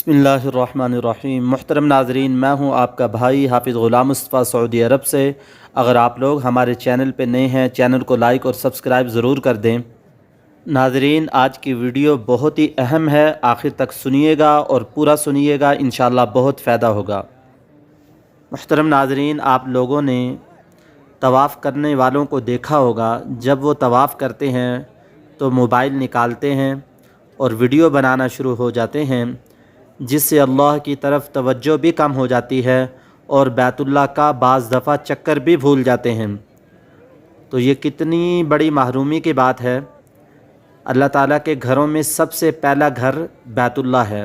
बिस्मिल्लाहिर्रहमानिर्रहीम। मुहतरम नाज़रीन, मैं हूं आपका भाई हाफिज़ ग़ुलाम मुस्तफ़ा सऊदी अरब से। अगर आप लोग हमारे चैनल पे नए हैं, चैनल को लाइक और सब्सक्राइब ज़रूर कर दें। नाज़रीन, आज की वीडियो बहुत ही अहम है, आखिर तक सुनिएगा और पूरा सुनिएगा, इंशाअल्लाह बहुत फ़ायदा होगा। मुहतरम नाज़रीन, आप लोगों ने तवाफ़ करने वालों को देखा होगा, जब वो तवाफ़ करते हैं तो मोबाइल निकालते हैं और वीडियो बनाना शुरू हो जाते हैं, जिससे अल्लाह की तरफ तवज्जो भी कम हो जाती है और बैतुल्लाह का बाज़ दफ़ा चक्कर भी भूल जाते हैं। तो ये कितनी बड़ी महरूमी की बात है। अल्लाह ताला के घरों में सबसे पहला घर बैतुल्लाह है,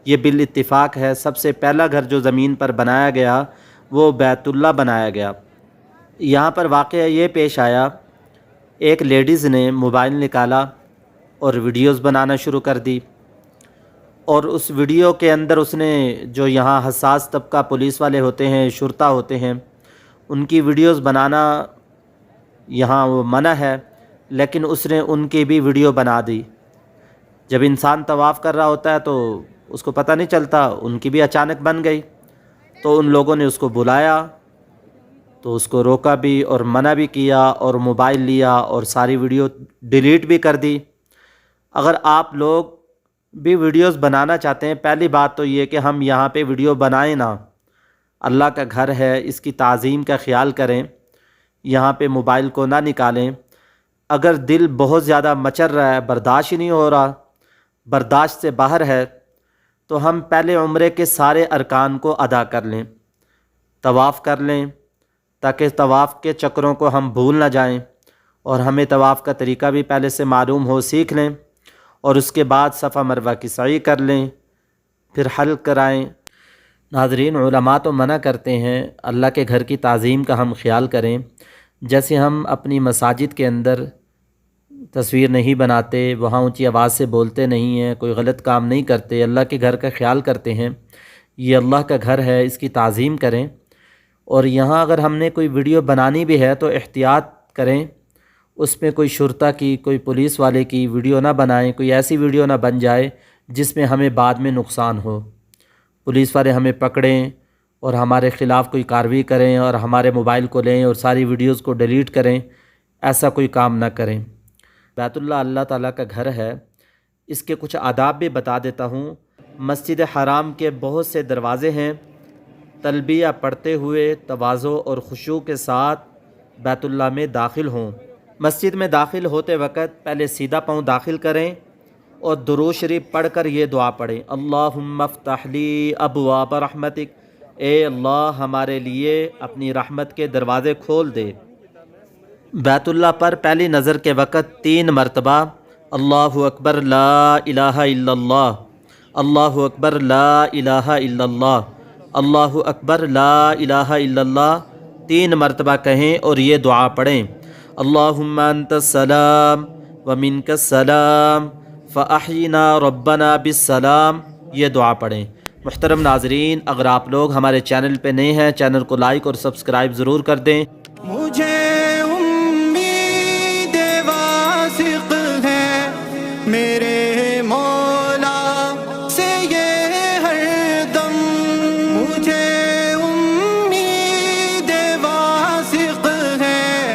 ये बिल इत्तिफ़ाक़ है। सबसे पहला घर जो ज़मीन पर बनाया गया वो बैतुल्लाह बनाया गया। यहाँ पर वाक़या ये पेश आया, एक लेडीज़ ने मोबाइल निकाला और वीडियोज़ बनाना शुरू कर दी, और उस वीडियो के अंदर उसने, जो यहाँ हसास तबका पुलिस वाले होते हैं, शुरता होते हैं, उनकी वीडियोज़ बनाना यहाँ वो मना है, लेकिन उसने उनकी भी वीडियो बना दी। जब इंसान तवाफ़ कर रहा होता है तो उसको पता नहीं चलता, उनकी भी अचानक बन गई। तो उन लोगों ने उसको बुलाया तो उसको रोका भी और मना भी किया और मोबाइल लिया और सारी वीडियो डिलीट भी कर दी। अगर आप लोग भी वीडियोस बनाना चाहते हैं, पहली बात तो ये कि हम यहाँ पे वीडियो बनाएं ना। अल्लाह का घर है, इसकी ताज़ीम का ख्याल करें, यहाँ पे मोबाइल को ना निकालें। अगर दिल बहुत ज़्यादा मचल रहा है, बर्दाश्त ही नहीं हो रहा, बर्दाश्त से बाहर है, तो हम पहले उम्रे के सारे अरकान को अदा कर लें, तवाफ़ कर लें, ताकि तवाफ़ के चक्रों को हम भूल ना जाएं, और हमें तवाफ़ का तरीका भी पहले से मालूम हो, सीख लें, और उसके बाद सफ़ा मरवा की सई कर लें, फिर हल्क़ कराएं। नाज़रीन, उलमा तो मना करते हैं अल्लाह के घर की ताज़ीम का हम ख्याल करें। जैसे हम अपनी मसाजिद के अंदर तस्वीर नहीं बनाते, वहाँ ऊंची आवाज़ से बोलते नहीं हैं, कोई गलत काम नहीं करते, अल्लाह के घर का ख्याल करते हैं। ये अल्लाह का घर है, इसकी ताज़ीम करें। और यहाँ अगर हमने कोई वीडियो बनानी भी है तो एहतियात करें, उसमें कोई शुरता की, कोई पुलिस वाले की वीडियो ना बनाएं, कोई ऐसी वीडियो ना बन जाए जिसमें हमें बाद में नुकसान हो, पुलिस वाले हमें पकड़ें और हमारे ख़िलाफ़ कोई कार्रवाई करें और हमारे मोबाइल को लें और सारी वीडियोज़ को डिलीट करें। ऐसा कोई काम ना करें। बैतुल्लाह अल्लाह ताला का घर है, इसके कुछ आदाब भी बता देता हूँ। मस्जिद हराम के बहुत से दरवाज़े हैं। तलबिया पढ़ते हुए तवाज़ो और खुशू के साथ बैतुल्लाह में दाखिल हों। मस्जिद में दाखिल होते वक़्त पहले सीधा पाँव दाखिल करें और दुरूद शरीफ पढ़कर ये दुआ पढ़ें, अल्लाहुम्मा फ़्तह ली अबवाब रहमतिक, ए अल्लाह हमारे लिए अपनी रहमत के दरवाज़े खोल दे। बैतुल्लाह पर पहली नज़र के वक़्त 3 मरतबा अल्लाहु अकबर ला इलाहा इल्लल्लाह, अल्लाहु अकबर ला इलाहा इल्लल्लाह, अल्लाहु अकबर ला इलाहा इल्लल्लाह 3 मरतबा कहें और ये दुआ पढ़ें, अल्लाहुम्मा अंतस्सलाम व मिनकस्सलाम फ़अह्यिना रब्बना बिस्सलाम, ये दुआ पढ़ें। मुहतरम नाज़रीन, अगर आप लोग हमारे चैनल पे नए हैं, चैनल को लाइक और सब्सक्राइब ज़रूर कर दें। मुझे